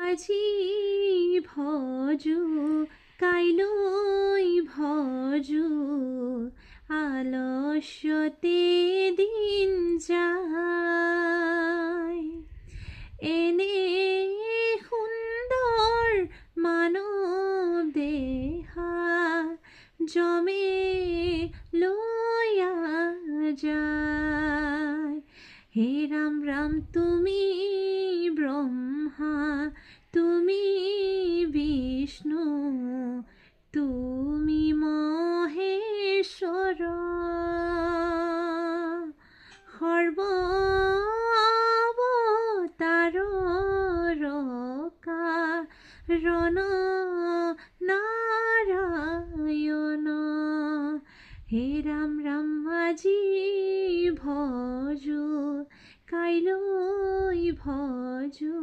আজি ভজু কাইলৈ ভজু আলস্যতে দিন যায়। এনে সুন্দৰ মানৱ দেহা জমে লৈয়া যায়। হে ৰাম ৰাম তুমি ব্ৰহ্মা তুমি বিষ্ণু তুমি মহেশ্বৰ সৰ্বতাৰৰ কাৰণ নাৰায়ণ। হে ৰাম ৰাম আজি ভজু কাইলৈ ভজু